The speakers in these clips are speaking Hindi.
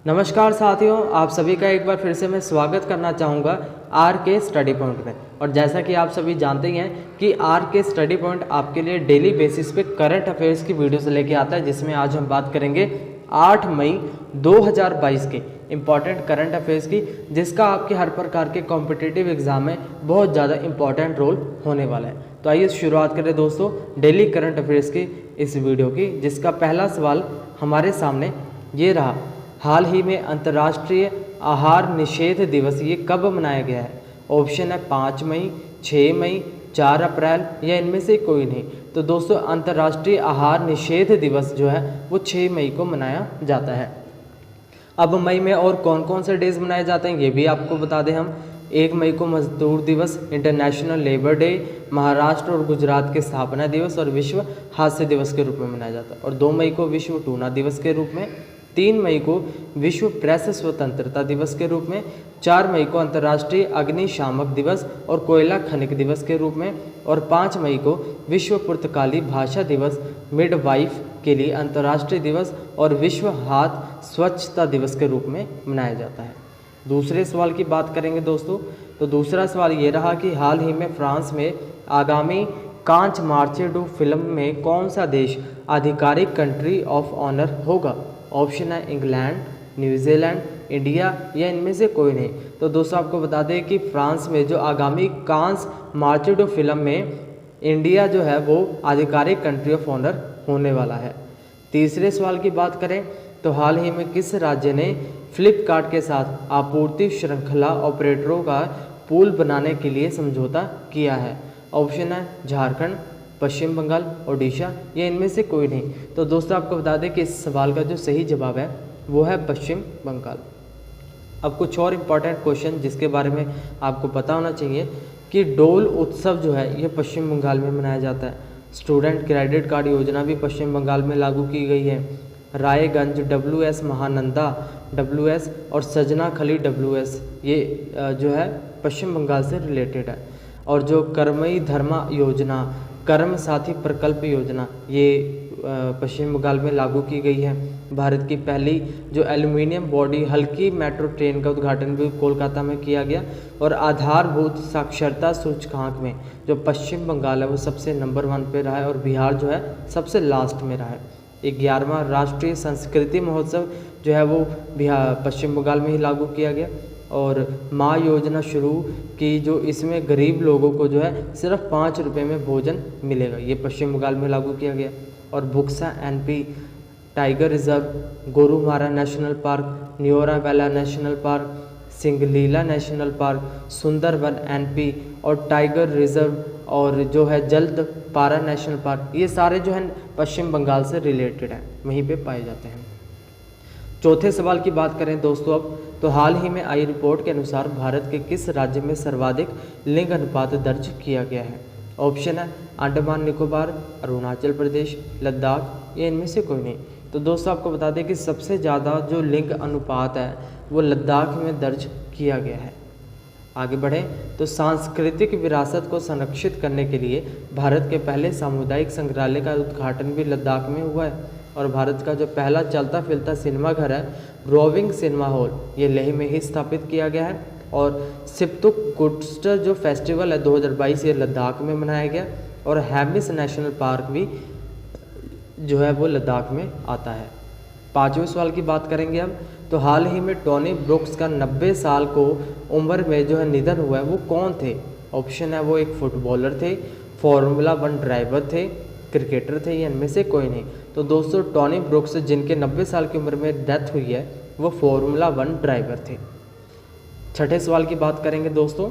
नमस्कार साथियों, आप सभी का एक बार फिर से मैं स्वागत करना चाहूँगा आर के स्टडी पॉइंट में। और जैसा कि आप सभी जानते ही हैं कि आर के स्टडी पॉइंट आपके लिए डेली बेसिस पे करंट अफेयर्स की वीडियो से लेके आता है, जिसमें आज हम बात करेंगे 8 मई 2022 के इम्पॉर्टेंट करंट अफेयर्स की, जिसका आपके हर प्रकार के कॉम्पिटिटिव एग्जाम में बहुत ज़्यादा इंपॉर्टेंट रोल होने वाला है। तो आइए शुरुआत करें दोस्तों डेली करंट अफेयर्स की इस वीडियो की, जिसका पहला सवाल हमारे सामने ये रहा। हाल ही में अंतर्राष्ट्रीय आहार निषेध दिवस ये कब मनाया गया है? ऑप्शन है 5 मई, 6 मई, 4 अप्रैल या इनमें से कोई नहीं। तो दोस्तों अंतर्राष्ट्रीय आहार निषेध दिवस जो है वो 6 मई को मनाया जाता है। अब मई में और कौन कौन से डेज मनाए जाते हैं ये भी आपको बता दें हम। 1 मई को मजदूर दिवस, इंटरनेशनल लेबर डे, महाराष्ट्र और गुजरात के स्थापना दिवस और विश्व हास्य दिवस के रूप में मनाया जाता है। और 2 मई को विश्व टूना दिवस के रूप में, 3 मई को विश्व प्रेस स्वतंत्रता दिवस के रूप में, 4 मई को अंतर्राष्ट्रीय अग्निशामक दिवस और कोयला खनिक दिवस के रूप में, और 5 मई को विश्व पुर्तगाली भाषा दिवस, मिडवाइफ के लिए अंतर्राष्ट्रीय दिवस और विश्व हाथ स्वच्छता दिवस के रूप में मनाया जाता है। दूसरे सवाल की बात करेंगे दोस्तों, तो दूसरा सवाल ये रहा कि हाल ही में फ्रांस में आगामी कांच मार्चे डू फिल्म में कौन सा देश आधिकारिक कंट्री ऑफ ऑनर होगा? ऑप्शन है इंग्लैंड, न्यूजीलैंड, इंडिया या इनमें से कोई नहीं। तो दोस्तों आपको बता दें कि फ्रांस में जो आगामी कांस मार्चेडो फिल्म में इंडिया जो है वो आधिकारिक कंट्री ऑफ ऑनर होने वाला है। तीसरे सवाल की बात करें तो हाल ही में किस राज्य ने फ्लिपकार्ट के साथ आपूर्ति श्रृंखला ऑपरेटरों का पूल बनाने के लिए समझौता किया है? ऑप्शन है झारखंड, पश्चिम बंगाल, ओडिशा या इनमें से कोई नहीं। तो दोस्तों आपको बता दें कि इस सवाल का जो सही जवाब है वो है पश्चिम बंगाल। अब कुछ और इम्पॉर्टेंट क्वेश्चन जिसके बारे में आपको पता होना चाहिए कि डोल उत्सव जो है ये पश्चिम बंगाल में मनाया जाता है। स्टूडेंट क्रेडिट कार्ड योजना भी पश्चिम बंगाल में लागू की गई है। रायगंज WS, महानंदा WS और सजना खली WS ये जो है पश्चिम बंगाल से रिलेटेड है। और जो कर्मई धर्मा योजना, कर्म साथी प्रकल्प योजना ये पश्चिम बंगाल में लागू की गई है। भारत की पहली जो एल्युमिनियम बॉडी हल्की मेट्रो ट्रेन का उद्घाटन भी कोलकाता में किया गया। और आधारभूत साक्षरता सूचकांक में जो पश्चिम बंगाल है वो सबसे नंबर 1 पे रहा है और बिहार जो है सबसे लास्ट में रहा है। 11वां राष्ट्रीय संस्कृति महोत्सव जो है वो बिहार पश्चिम बंगाल में ही लागू किया गया। और माँ योजना शुरू की, जो इसमें गरीब लोगों को जो है सिर्फ 5 रुपये में भोजन मिलेगा, ये पश्चिम बंगाल में लागू किया गया। और Buxa NP tiger reserve, Gorumara national park, Neora valley national park, Singalila national park, Sundarban NP और टाइगर रिजर्व और जो है जल्द पारा नेशनल पार्क, ये सारे जो है पश्चिम बंगाल से रिलेटेड हैं, वहीं पे पाए जाते हैं। चौथे सवाल की बात करें दोस्तों अब, तो हाल ही में आई रिपोर्ट के अनुसार भारत के किस राज्य में सर्वाधिक लिंग अनुपात दर्ज किया गया है? ऑप्शन है अंडमान निकोबार, अरुणाचल प्रदेश, लद्दाख या इनमें से कोई नहीं। तो दोस्तों आपको बता दें कि सबसे ज़्यादा जो लिंग अनुपात है वो लद्दाख में दर्ज किया गया है। आगे बढ़ें तो सांस्कृतिक विरासत को संरक्षित करने के लिए भारत के पहले सामुदायिक संग्रहालय का उद्घाटन भी लद्दाख में हुआ है। और भारत का जो पहला चलता फिरता सिनेमा घर है रोविंग सिनेमा हॉल, ये लेह में ही स्थापित किया गया है। और सिप्तुक गुड्स्टर जो फेस्टिवल है 2022 ये लद्दाख में मनाया गया। और हैमिस नेशनल पार्क भी जो है वो लद्दाख में आता है। पाँचवें सवाल की बात करेंगे अब, तो हाल ही में टोनी ब्रुक्स का 90 साल को उम्र में जो है निधन हुआ है वो कौन थे? ऑप्शन है वो एक फुटबॉलर थे, फार्मूला 1 ड्राइवर थे, क्रिकेटर थे या इनमें से कोई नहीं। तो दोस्तों टोनी ब्रुक्स जिनके 90 साल की उम्र में डेथ हुई है वो फार्मूला 1 ड्राइवर थे। छठे सवाल की बात करेंगे दोस्तों,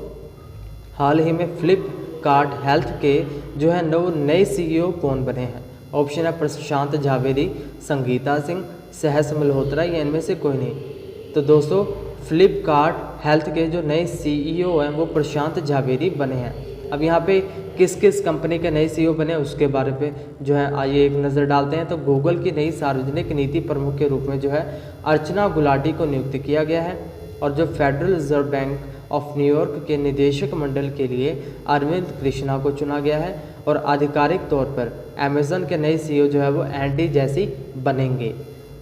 हाल ही में फ्लिपकार्ट हेल्थ के जो है नए CEO कौन बने हैं? ऑप्शन है प्रशांत झावेरी, संगीता सिंह, सहस मल्होत्रा या इनमें से कोई नहीं। तो दोस्तों फ्लिपकार्ट हेल्थ के जो नए CEO हैं वो प्रशांत झावेरी बने हैं। अब यहाँ पे किस किस कंपनी के नए CEO बने उसके बारे पे जो है आइए एक नज़र डालते हैं। तो गूगल की नई सार्वजनिक नीति प्रमुख के रूप में जो है अर्चना गुलाटी को नियुक्त किया गया है। और जो federal reserve bank of New York के निदेशक मंडल के लिए अरविंद कृष्णा को चुना गया है। और आधिकारिक तौर पर अमेज़न के नए CEO जो है वो एंडी जैसी बनेंगे।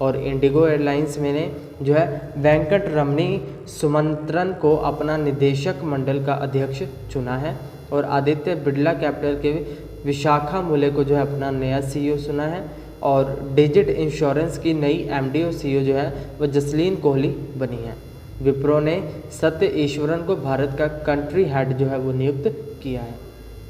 और इंडिगो एयरलाइंस में ने जो है वेंकट रमणी सुमंत्रन को अपना निदेशक मंडल का अध्यक्ष चुना है। और आदित्य बिरला कैपिटल के विशाखा मुले को जो है अपना नया CEO चुना है। और डिजिट इंश्योरेंस की नई MD और CEO जो है वो जसलीन कोहली बनी है। विप्रो ने सत्य ईश्वरन को भारत का कंट्री हेड जो है वो नियुक्त किया है।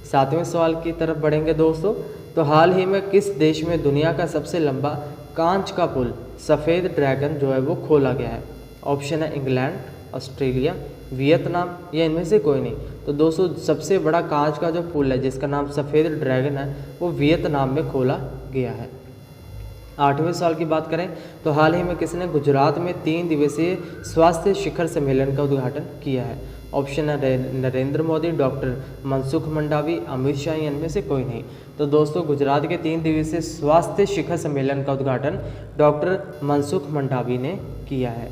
7वें सवाल की तरफ बढ़ेंगे दोस्तों। तो हाल ही में किस देश में दुनिया का सबसे लंबा कांच का पुल सफ़ेद ड्रैगन जो है वो खोला गया है? ऑप्शन है इंग्लैंड, ऑस्ट्रेलिया, वियतनाम या इनमें से कोई नहीं। तो दोस्तों सबसे बड़ा कांच का जो पुल है जिसका नाम सफ़ेद ड्रैगन है वो वियतनाम में खोला गया है। 8वें सवाल की बात करें तो हाल ही में किसने गुजरात में 3 दिवसीय स्वास्थ्य शिखर सम्मेलन का उद्घाटन किया है? ऑप्शन है नरेंद्र मोदी, डॉक्टर मनसुख मंडावी, अमित शाह या इनमें से कोई नहीं। तो दोस्तों गुजरात के 3 दिवसीय स्वास्थ्य शिखर सम्मेलन का उद्घाटन डॉक्टर मनसुख मंडावी ने किया है।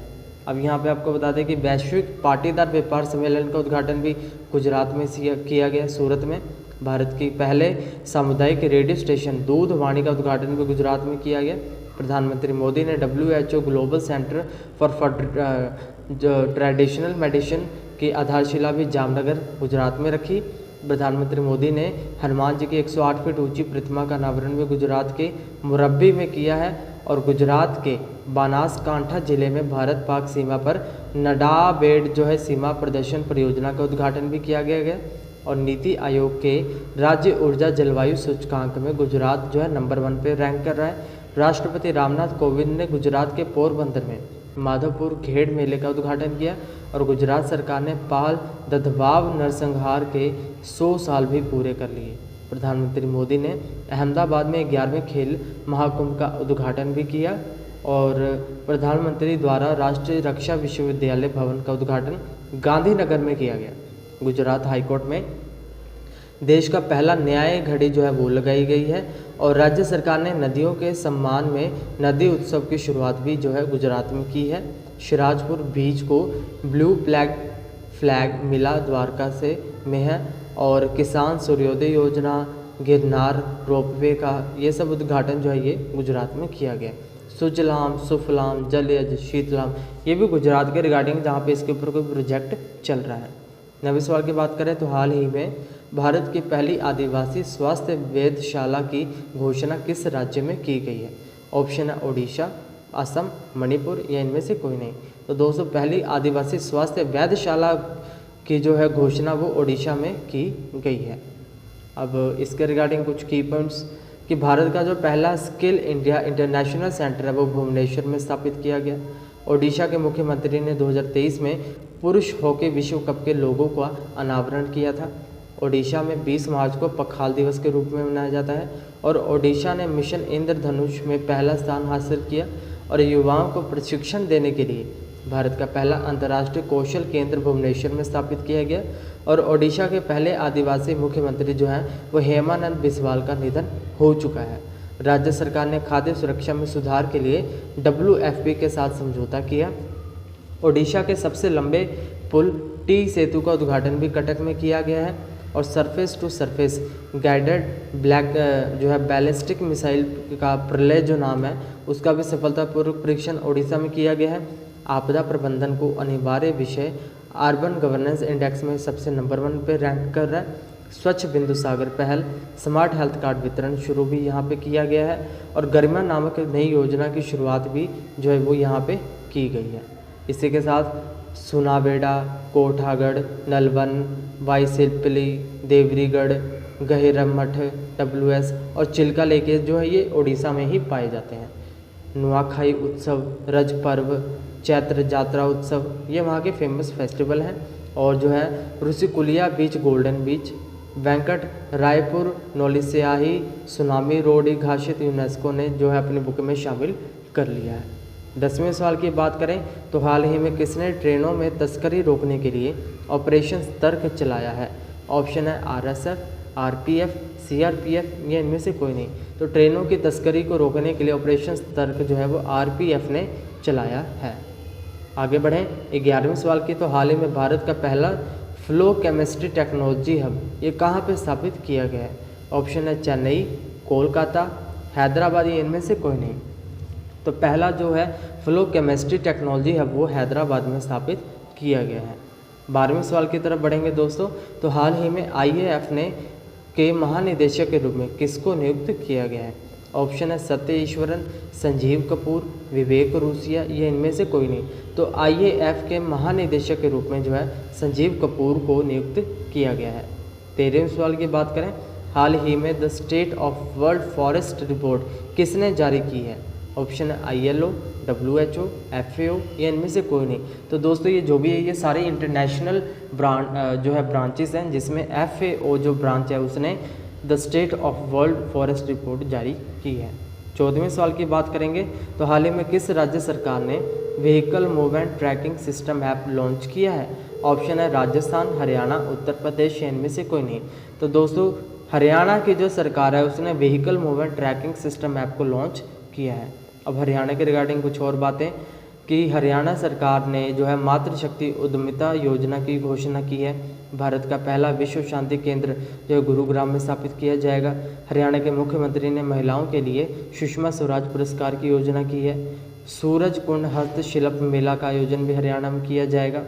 अब यहाँ पे आपको बता दें कि वैश्विक पाटीदार व्यापार सम्मेलन का उद्घाटन भी गुजरात में किया गया, सूरत में। भारत की पहले सामुदायिक रेडियो स्टेशन दूध वाणी का उद्घाटन भी गुजरात में किया गया। प्रधानमंत्री मोदी ने WHO global centre for traditional medicine की आधारशिला भी जामनगर गुजरात में रखी। प्रधानमंत्री मोदी ने हनुमान जी की 108 फीट ऊंची प्रतिमा का अनावरण भी गुजरात के मुरब्बी में किया है। और गुजरात के बनासकांठा जिले में भारत पाक सीमा पर नडाबेड जो है सीमा प्रदर्शन परियोजना का उद्घाटन भी किया गया। और नीति आयोग के राज्य ऊर्जा जलवायु सूचकांक में गुजरात जो है नंबर 1 पे रैंक कर रहा है। राष्ट्रपति रामनाथ कोविंद ने गुजरात के पोरबंदर में माधवपुर खेड़ मेले का उद्घाटन किया। और गुजरात सरकार ने पाल दधवाव नरसंहार के 100 साल भी पूरे कर लिए। प्रधानमंत्री मोदी ने अहमदाबाद में 11वें खेल महाकुंभ का उद्घाटन भी किया। और प्रधानमंत्री द्वारा राष्ट्रीय रक्षा विश्वविद्यालय भवन का उद्घाटन गांधीनगर में किया गया। गुजरात हाईकोर्ट में देश का पहला न्याय घड़ी जो है वो लगाई गई है। और राज्य सरकार ने नदियों के सम्मान में नदी उत्सव की शुरुआत भी जो है गुजरात में की है। शिराजपुर बीच को ब्लू फ्लैग मिला द्वारका से में है। और किसान सूर्योदय योजना, गिरनार रोपवे का ये सब उद्घाटन जो है ये गुजरात में किया गया। सुजलाम सुफलाम जलयज शीतलाम ये भी गुजरात के रिगार्डिंग जहाँ पे इसके ऊपर कोई प्रोजेक्ट चल रहा है। 9वें सवाल की बात करें तो हाल ही में भारत की पहली आदिवासी स्वास्थ्य वेधशाला की घोषणा किस राज्य में की गई है? ऑप्शन है ओडिशा, असम, मणिपुर या इनमें से कोई नहीं। तो दोस्तों पहली आदिवासी स्वास्थ्य वेधशाला की जो है घोषणा वो ओडिशा में की गई है। अब इसके रिगार्डिंग कुछ की पॉइंट्स कि भारत का जो पहला स्किल इंडिया इंटरनेशनल सेंटर है वो भुवनेश्वर में स्थापित किया गया। ओडिशा के मुख्यमंत्री ने 2023 में पुरुष हॉकी विश्व कप के लोगों का अनावरण किया था। ओडिशा में 20 मार्च को पखाल दिवस के रूप में मनाया जाता है। और ओडिशा ने मिशन इंद्रधनुष में पहला स्थान हासिल किया। और युवाओं को प्रशिक्षण देने के लिए भारत का पहला अंतर्राष्ट्रीय कौशल केंद्र भुवनेश्वर में स्थापित किया गया। और ओडिशा के पहले आदिवासी मुख्यमंत्री जो हैं वो हेमानंद बिस्वाल का निधन हो चुका है। राज्य सरकार ने खाद्य सुरक्षा में सुधार के लिए WFP के साथ समझौता किया। ओडिशा के सबसे लंबे पुल टी सेतु का उद्घाटन भी कटक में किया गया है। और सरफेस टू सरफेस गाइडेड जो है बैलिस्टिक मिसाइल का प्रलय जो नाम है उसका भी सफलतापूर्वक परीक्षण ओडिशा में किया गया है। आपदा प्रबंधन को अनिवार्य विषय अर्बन गवर्नेंस इंडेक्स में सबसे नंबर 1 पे रैंक कर रहा है। स्वच्छ बिंदु सागर पहल, स्मार्ट हेल्थ कार्ड वितरण शुरू भी यहाँ पे किया गया है। और गरिमा नामक नई योजना की शुरुआत भी जो है वो यहाँ पे की गई है। इसी के साथ सुनावेड़ा, कोठागढ़, नलवन, वाईसिलपली, देवरीगढ़, गहिरमठ, WS और चिल्का लेके जो है ये ओडिशा में ही पाए जाते हैं। नुआखाई उत्सव, रज पर्व, चैत्र जात्रा उत्सव ये वहाँ के फेमस फेस्टिवल हैं। और जो है Rushikulya beach, golden beach, Venkatraipur, Noliasahi, tsunami ready घाषित यूनेस्को ने जो है अपनी बुक में शामिल कर लिया है। 10वें सवाल की बात करें तो हाल ही में किसने ट्रेनों में तस्करी रोकने के लिए ऑपरेशन तर्क चलाया है? ऑप्शन है RSF, RPF, CRPF या इनमें से कोई नहीं। तो ट्रेनों की तस्करी को रोकने के लिए ऑपरेशन तर्क जो है वो RPF ने चलाया है। आगे बढ़ें 11वें सवाल की तो हाल ही में भारत का पहला फ्लो केमिस्ट्री टेक्नोलॉजी हब ये कहाँ पे स्थापित किया गया है? ऑप्शन है चेन्नई, कोलकाता, हैदराबाद या इनमें से कोई नहीं। तो पहला जो है फ्लो केमिस्ट्री टेक्नोलॉजी है वो हैदराबाद में स्थापित किया गया है। 12वें सवाल की तरफ बढ़ेंगे दोस्तों। तो हाल ही में IAF ने के महानिदेशक के रूप में किसको नियुक्त किया गया है? ऑप्शन है सत्य ईश्वरन, संजीव कपूर, विवेक रूसिया, ये इनमें से कोई नहीं। तो IAF के महानिदेशक के रूप में जो है संजीव कपूर को नियुक्त किया गया है। 13वें सवाल की बात करें, हाल ही में the state of world forest report किसने जारी की है? ऑप्शन है ILO, WHO, FAO, ये इनमें से कोई नहीं। तो दोस्तों ये जो भी है ये सारे इंटरनेशनल जो है ब्रांचेस हैं, जिसमें FAO जो ब्रांच है उसने the state of world forest report जारी की है। 14वें सवाल की बात करेंगे। तो हाल ही में किस राज्य सरकार ने vehicle movement tracking system app launch किया है? ऑप्शन है राजस्थान, हरियाणा, उत्तर प्रदेश, इनमें से कोई नहीं। तो दोस्तों हरियाणा की जो सरकार है उसने vehicle movement tracking system app को लॉन्च किया है। अब हरियाणा के रिगार्डिंग कुछ और बातें कि हरियाणा सरकार ने जो है मातृशक्ति उद्यमिता योजना की घोषणा की है। भारत का पहला विश्व शांति केंद्र जो है गुरुग्राम में स्थापित किया जाएगा। हरियाणा के मुख्यमंत्री ने महिलाओं के लिए सुषमा स्वराज पुरस्कार की योजना की है। सूरज कुंड हस्तशिल्प मेला का आयोजन भी हरियाणा में किया जाएगा।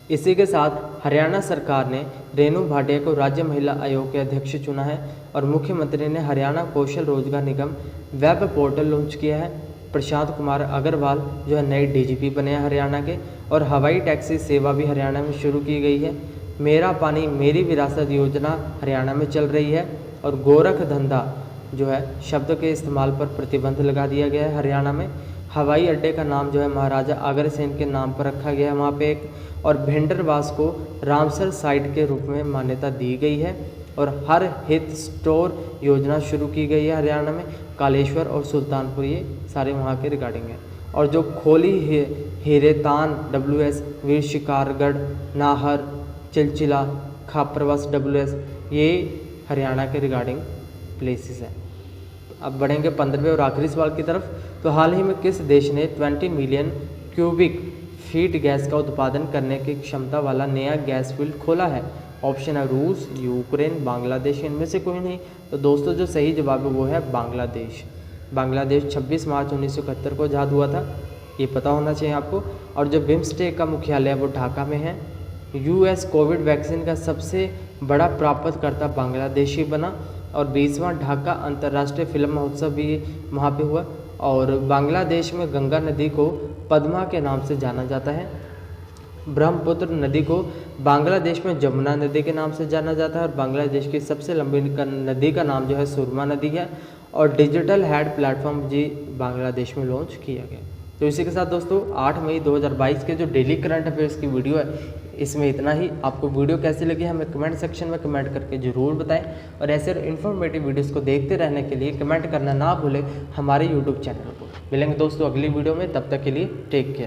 इसी के साथ हरियाणा सरकार ने रेणु भाटिया को राज्य महिला आयोग के अध्यक्ष चुना है और मुख्यमंत्री ने हरियाणा कौशल रोजगार निगम वेब पोर्टल लॉन्च किया है। प्रशांत कुमार अग्रवाल जो है नए DGP बने हैं हरियाणा के। और हवाई टैक्सी सेवा भी हरियाणा में शुरू की गई है। मेरा पानी मेरी विरासत योजना हरियाणा में चल रही है। और गोरख धंधा जो है शब्द के इस्तेमाल पर प्रतिबंध लगा दिया गया है हरियाणा में। हवाई अड्डे का नाम जो है महाराजा अग्रसेन के नाम पर रखा गया है वहाँ पे एक। और भिंडरवास को रामसर साइट के रूप में मान्यता दी गई है। और हर हित स्टोर योजना शुरू की गई है हरियाणा में। कालेश्वर और सुल्तानपुर ये सारे वहाँ के रिगार्डिंग हैं। और जो खोली हीरेतान WS, वीर शिकारगढ़, नाहर, चिलचिला, खापरवास WS, ये हरियाणा के रिगार्डिंग प्लेसेस हैं। अब बढ़ेंगे 15वें और आखिरी सवाल की तरफ। तो हाल ही में किस देश ने 20 मिलियन क्यूबिक फीट गैस का उत्पादन करने की क्षमता वाला नया गैस फील्ड खोला है? ऑप्शन है रूस, यूक्रेन, बांग्लादेश, इनमें से कोई नहीं। तो दोस्तों जो सही जवाब है वो है बांग्लादेश। बांग्लादेश 26 मार्च 1971 को आज़ाद हुआ था, ये पता होना चाहिए आपको। और जो बिम्स्टेक का मुख्यालय है वो ढाका में है। US कोविड वैक्सीन का सबसे बड़ा प्राप्तकर्ता बांग्लादेश ही बना। और 20वां ढाका अंतर्राष्ट्रीय फिल्म महोत्सव भी वहाँ पे हुआ। और बांग्लादेश में गंगा नदी को पद्मा के नाम से जाना जाता है। ब्रह्मपुत्र नदी को बांग्लादेश में जमुना नदी के नाम से जाना जाता है। और बांग्लादेश की सबसे लंबी नदी का नाम जो है सुरमा नदी है। और डिजिटल हेड प्लेटफॉर्म जी बांग्लादेश में लॉन्च किया गया। तो इसी के साथ दोस्तों 8 मई 2022 के जो डेली करंट अफेयर्स की वीडियो है इसमें इतना ही। आपको वीडियो कैसी लगी हमें कमेंट सेक्शन में कमेंट करके ज़रूर बताएं। और ऐसे इन्फॉर्मेटिव वीडियोस को देखते रहने के लिए कमेंट करना ना भूलें हमारे YouTube चैनल को। मिलेंगे दोस्तों अगली वीडियो में, तब तक के लिए टेक केयर।